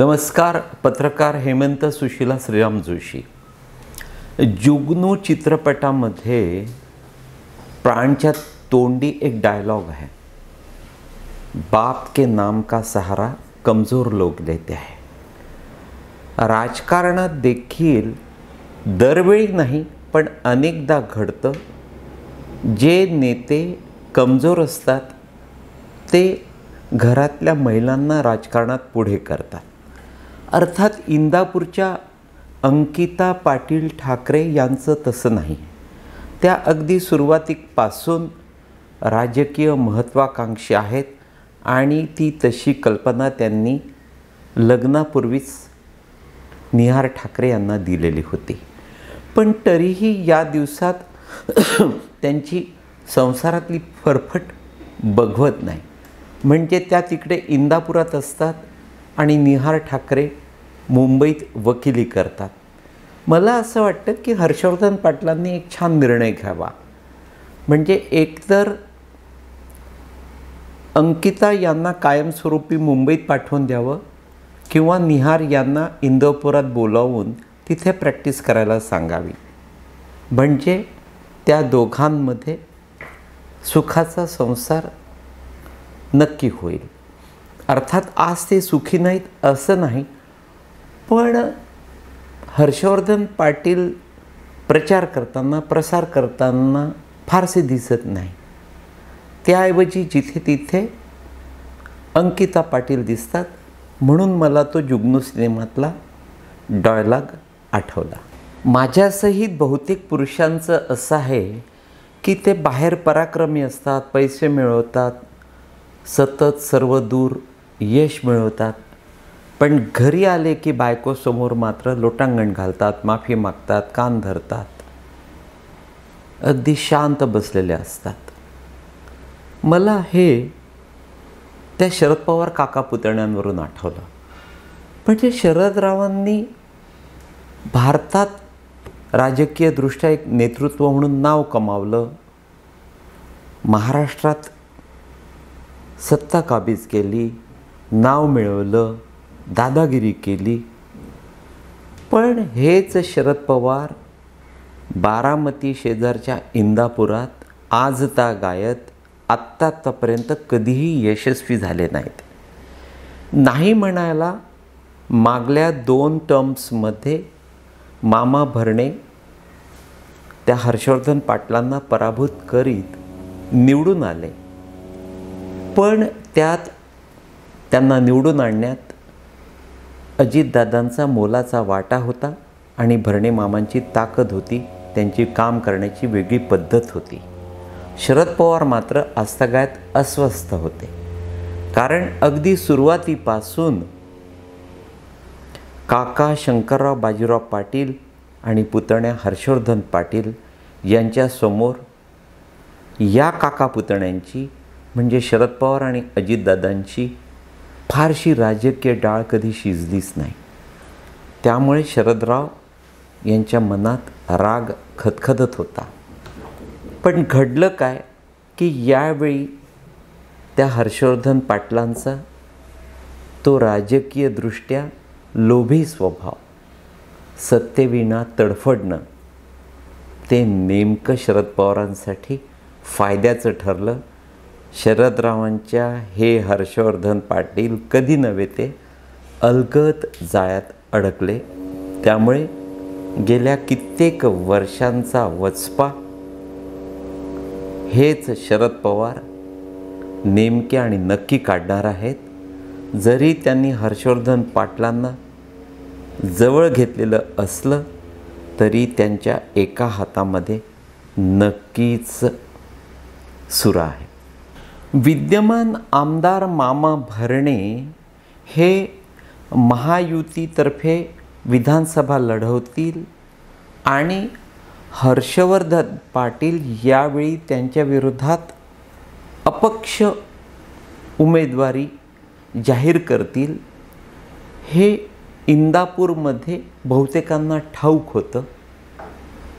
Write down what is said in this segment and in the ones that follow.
नमस्कार. पत्रकार हेमंत सुशीला श्रीराम जोशी. जुगनू चित्रपटामध्ये प्राणच्या तोंडी एक डायलॉग आहे, बाप के नाम का सहारा कमजोर लोग देते हैं. राजकारणात देखील दरवेळी नाही पण अनेकदा घडतं, जे नेते कमजोर असतात ते घरातल्या महिलांना राजकारणात पुढे करतात. अर्थात इंदापूरच्या अंकिता पाटील ठाकरे यांचं तसं नाही. त्या अगदी सुरुवातीपासून राजकीय महत्त्वाकांक्षी आहेत आणि ती तशी कल्पना त्यांनी लग्नापूर्वीच निहार ठाकरे यांना दिलेली होती. पण तरीही या दिवसात त्यांची संसारातली फरफट बघवत नाही. म्हणजे त्या तिकडे इंदापुरात असतात आणि निहार ठाकरे मुंबईत वकिली करतात. मला असं वाटतं की हर्षवर्धन पाटलांनी एक छान निर्णय घ्यावा. म्हणजे एकतर अंकिता यांना कायमस्वरूपी मुंबईत पाठवून द्यावं किंवा निहार यांना इंदापुरात बोलावून तिथे प्रॅक्टिस करायला सांगावी. म्हणजे त्या दोघांमध्ये सुखाचा संसार नक्की होईल. अर्थात आज ते सुखी नाहीत असं नाही, पण हर्षवर्धन पाटील प्रचार करताना प्रसार करताना फारसे दिसत नाही. त्याऐवजी जिथे तिथे अंकिता पाटील दिसतात. म्हणून मला तो जुगनू सिनेमातला डायलॉग आठवला. माझ्यासहित बहुतेक पुरुषांचं असं आहे की ते बाहेर पराक्रमी असतात, पैसे मिळवतात, सतत सर्व दूर यश मिळवतात, पण घरी आले की बायकोसमोर मात्र लोटांगण घालतात, माफी मागतात, कान धरतात, अगदी शांत बसलेले असतात. मला हे त्या शरद पवार काका पुतण्यांवरून आठवलं. म्हणजे शरदरावांनी भारतात राजकीयदृष्ट्या एक नेतृत्व म्हणून नाव कमावलं, महाराष्ट्रात सत्ता काबीज केली, नाव मिळवलं, दादागिरी केली. पण हेच शरद पवार बारामती शेजारच्या इंदापुरात आजतागायत आत्तापर्यंत कधीही यशस्वी झाले नाहीत. नाही म्हणायला मागल्या 2 टर्म्समध्ये मामा भरणे त्या हर्षवर्धन पाटलांना पराभूत करीत निवडून आले. पण त्यात त्यांना निवडून आणण्यात अजितदादांचा मोलाचा वाटा होता आणि भरणे मामांची ताकद होती, त्यांची काम करण्याची वेगळी पद्धत होती. शरद पवार मात्र आजतागायत अस्वस्थ होते. कारण अगदी सुरुवातीपासून काका शंकरराव बाजीराव पाटील आणि पुतण्या हर्षवर्धन पाटील यांच्यासमोर या काका पुतण्यांची म्हणजे शरद पवार आणि अजितदादांची फारशी राजकीय डाळ कधी शिजलीच नाही. त्यामुळे शरदराव यांच्या मनात राग खदखदत होता. पण घडलं काय की यावेळी त्या हर्षवर्धन पाटलांचा तो राजकीयदृष्ट्या लोभी स्वभाव, सत्तेविना तडफडणं, ते नेमकं शरद पवारांसाठी फायद्याचं ठरलं. शरदरावांच्या हे हर्षवर्धन पाटील कधी नव्हे ते अलगद जाळ्यात अडकले. त्यामुळे गेल्या कित्येक वर्षांचा वचपा हेच शरद पवार नेमके आणि नक्की काढणार आहेत. जरी त्यांनी हर्षवर्धन पाटलांना जवळ घेतलेलं असलं तरी त्यांच्या एका हातामध्ये नक्कीच सुरा आहे. विद्यमान आमदार मामा भरणे हे महायुतीतर्फे विधानसभा लढवतील आणि हर्षवर्धन पाटील यावेळी त्यांच्या विरोधात अपक्ष उमेदवारी जाहीर करतील. हे इंदापूरमध्ये बहुतेकांना ठाऊक होतं,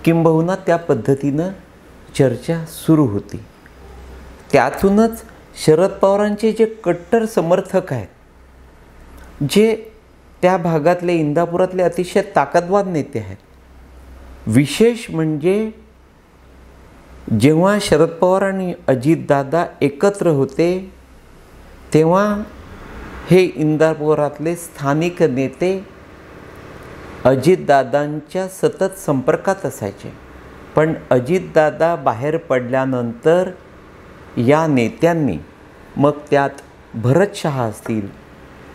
किंबहुना त्या पद्धतीनं चर्चा सुरू होती. त्यातूनच शरद पवारांचे जे कट्टर समर्थक आहेत, जे त्या भागातले इंदापुरातले अतिशय ताकदवान नेते आहेत. विशेष म्हणजे जेव्हा शरद पवार आणि अजितदादा एकत्र होते तेव्हा हे इंदापुरातले स्थानिक नेते अजितदादांच्या सतत संपर्कात असायचे. पण अजितदादा बाहेर पडल्यानंतर या नेत्यांनी, मग त्यात भरत शहा असतील,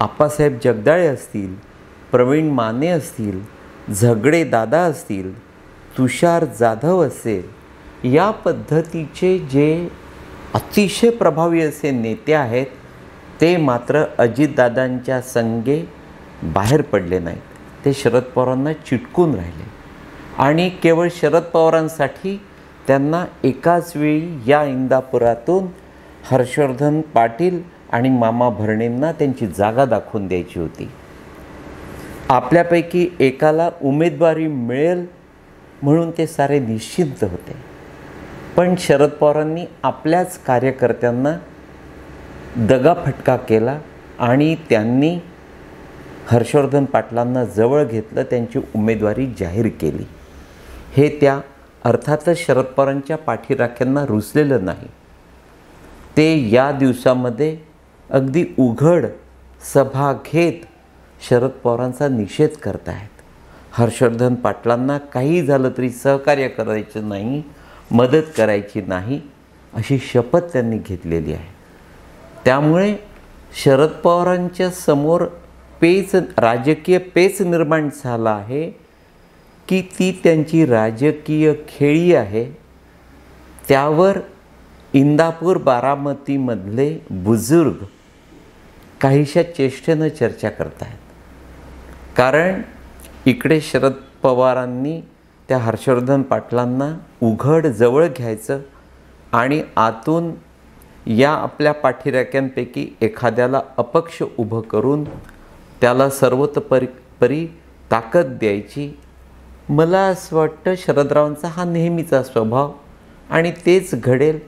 आप्पासाहेब जगदाळे असतील, प्रवीण माने असतील, झगडे दादा असतील, तुषार जाधव असेल, या पद्धतीचे जे अतिशय प्रभावी असे नेते आहेत ते मात्र अजितदादांच्या संगे बाहेर पडले नाहीत. ते शरद पवारांना चिटकून राहिले आणि केवळ शरद पवारांसाठी त्यांना एकाच वेळी या इंदापुरातून हर्षवर्धन पाटील आणि मामा भरणेंना त्यांची जागा दाखवून द्यायची होती. आपल्यापैकी एकाला उमेदवारी मिळेल म्हणून ते सारे निश्चिंत होते. पण शरद पवारांनी आपल्याच कार्यकर्त्यांना दगाफटका केला आणि त्यांनी हर्षवर्धन पाटलांना जवळ घेतलं, त्यांची उमेदवारी जाहीर केली. हे त्या अर्थातच शरद पवारांच्या पाठीराख्यांना रुचलेलं नाही. ते या दिवसामध्ये अगदी उघड सभा घेत शरद पवारांचा निषेध करत आहेत. हर्षवर्धन पाटलांना काही झालं तरी सहकार्य करायचं नाही, मदत करायची नाही, अशी शपथ त्यांनी घेतलेली आहे. त्यामुळे शरद पवारांच्या समोर राजकीय पेच निर्माण झाला आहे की ती त्यांची राजकीय खेळी आहे. त्यावर इंदापूर बारामतीमधले बुजुर्ग काहीशा चेष्टेनं चर्चा करत आहेत. कारण इकडे शरद पवारांनी त्या हर्षवर्धन पाटलांना उघड जवळ घ्यायचं आणि आतून या आपल्या पाठीराख्यांपैकी एखाद्याला अपक्ष उभं करून त्याला सर्वतोपरी ताकद द्यायची. मला असं वाटतं शरदरावांचा हा नेहमीचा स्वभाव आणि तेच घडेल.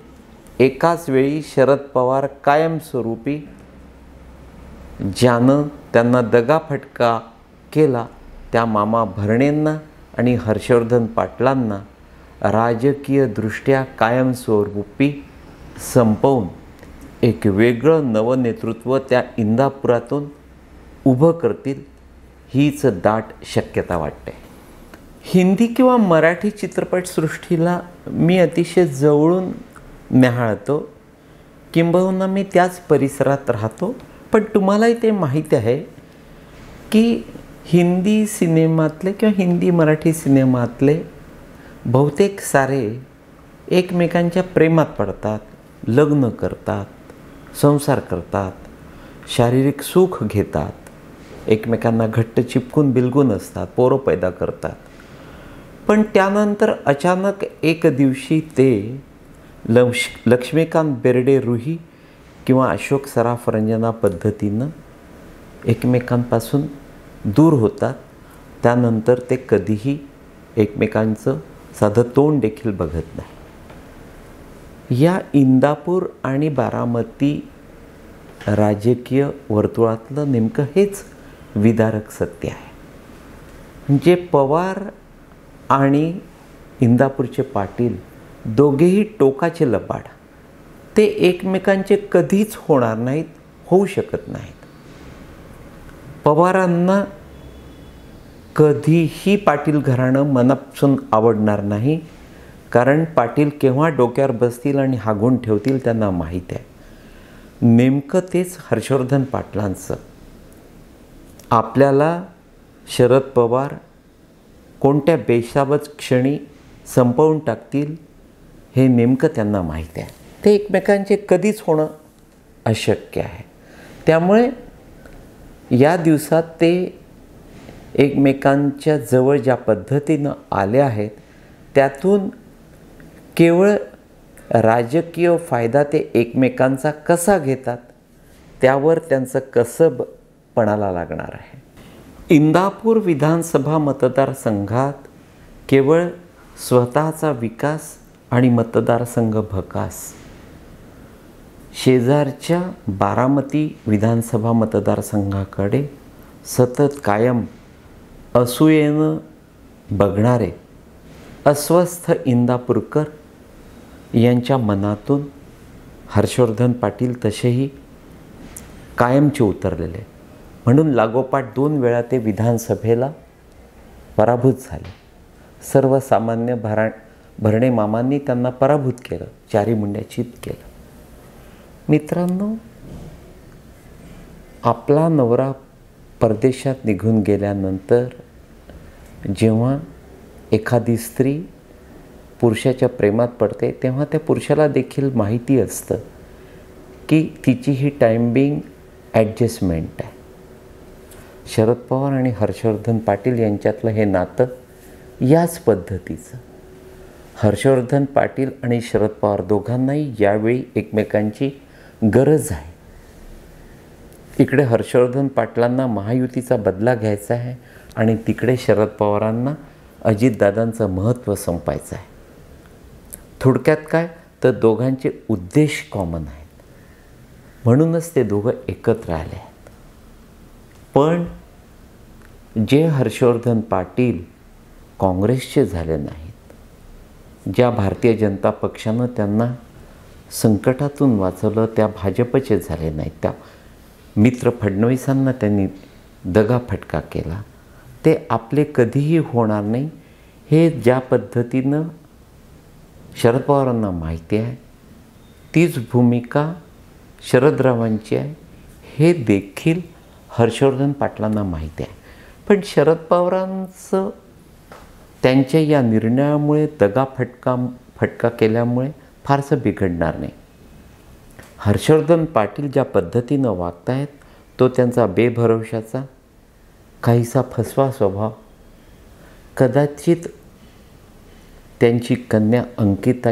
एकाच वेळी शरद पवार कायमस्वरूपी ज्यानं त्यांना दगाफटका केला त्या मामा भरणेंना आणि हर्षवर्धन पाटलांना राजकीयदृष्ट्या कायमस्वरूपी संपवून एक वेगळं नवं नेतृत्व त्या इंदापुरातून उभं करतील, हीच दाट शक्यता वाटते. हिंदी किंवा मराठी चित्रपटसृष्टीला मी अतिशय जवळून न्याहाळतो, किंबहुना मी त्याच परिसरात राहतो. पण तुम्हालाही ते माहीत आहे की हिंदी सिनेमातले किंवा हिंदी मराठी सिनेमातले बहुतेक सारे एकमेकांच्या प्रेमात पडतात, लग्न करतात, संसार करतात, शारीरिक सुख घेतात, एकमेकांना घट्ट चिपकून बिलगून असतात, पोरं पैदा करतात. पण त्यानंतर अचानक एक दिवशी ते लक्ष्मीकांत बेर्डे रुही किंवा अशोक सराफ रंजना पद्धतीनं एकमेकांपासून दूर होतात. त्यानंतर ते कधीही एकमेकांचं साधं तोंड देखील बघत नाही. या इंदापूर आणि बारामती राजकीय वर्तुळातलं नेमकं हेच विदारक सत्य आहे. म्हणजे पवार आणि इंदापूरचे पाटील दोघेही टोकाचे लबाड, ते एकमेकांचे कधीच होणार नाहीत, होऊ शकत नाहीत. पवारांना कधीही पाटील घराणं मनापासून आवडणार नाही, कारण पाटील केव्हा डोक्यावर बसतील आणि हागून ठेवतील त्यांना माहीत आहे. नेमकं तेच हर्षवर्धन पाटलांचं. आपल्याला शरद पवार कोणत्या बेसावज क्षणी संपवून टाकतील हे नेमकं त्यांना माहीत आहे. ते एकमेकांचे कधीच होणं अशक्य आहे. त्यामुळे या दिवसात ते एकमेकांच्या जवळ ज्या पद्धतीनं आले आहेत त्यातून केवळ राजकीय फायदा ते एकमेकांचा कसा घेतात त्यावर त्यांचं कसब पणाला लागणार आहे. इंदापूर विधानसभा मतदारसंघात केवळ स्वतःचा विकास आणि मतदारसंघ भकास, शेजारच्या बारामती विधानसभा मतदारसंघाकडे सतत कायम असूयेनं बघणारे अस्वस्थ इंदापूरकर यांच्या मनातून हर्षवर्धन पाटील तसेही कायमचे उतरलेले, म्हणून लागोपाठ 2 वेळा ते विधानसभेला पराभूत झाले. सर्वसामान्य भरणे मामांनी त्यांना पराभूत केलं, चारी मुंड्याचीत केलं. मित्रांनो, आपला नवरा परदेशात निघून गेल्यानंतर जेव्हा एखादी स्त्री पुरुषाच्या प्रेमात पडते तेव्हा त्या पुरुषाला देखील माहिती असतं की तिची ही टायमिंग ॲडजस्टमेंट आहे. शरद पवार आणि हर्षवर्धन पाटील यांच्यातलं हे नातं याच पद्धतीचं. हर्षवर्धन पाटील आणि शरद पवार दोघांनाही यावेळी एकमेकांची गरज आहे. इकडे हर्षवर्धन पाटलांना महायुतीचा बदला घ्यायचा आहे आणि तिकडे शरद पवारांना अजितदादांचं महत्त्व संपायचं आहे. थोडक्यात काय तर दोघांचे उद्देश कॉमन आहेत, म्हणूनच ते दोघं एकत्र आले आहेत. पण जे हर्षवर्धन पाटील काँग्रेसचे झाले नाहीत, ज्या भारतीय जनता पक्षानं त्यांना संकटातून वाचवलं त्या भाजपचे झाले नाहीत, त्या मित्र फडणवीसांना त्यांनी दगाफटका केला, ते आपले कधीही होणार नाही हे ज्या पद्धतीनं शरद पवारांना माहिती आहे, तीच भूमिका शरदरावांची आहे हे देखील हर्षवर्धन पाटलांना माहिती आहे. पण शरद पवारांचं त्यांच्या या निर्णयामुळे फटका केल्यामुळे फारसं बिघडणार नाही. हर्षवर्धन पाटील ज्या पद्धतीनं वागत आहेत तो त्यांचा बेभरवशाचा काहीसा फसवा स्वभाव कदाचित त्यांची कन्या अंकिता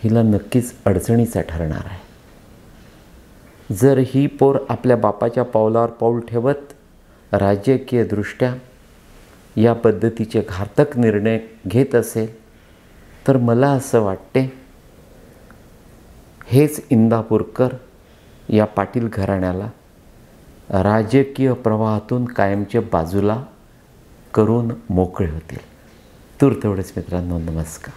हिला नक्कीच अडचणीचा ठरणार आहे. जर ही पोर आपल्या बापाच्या पावलावर पाऊल ठेवत राजकीयदृष्ट्या या पद्धतीचे घातक निर्णय घेत असेल तर मला असं वाटते हेच इंदापूरकर या पाटील घराण्याला राजकीय प्रवाहातून कायमचे बाजूला करून मोकळे होतील. तूर्त एवढेच मित्रांनो, नमस्कार.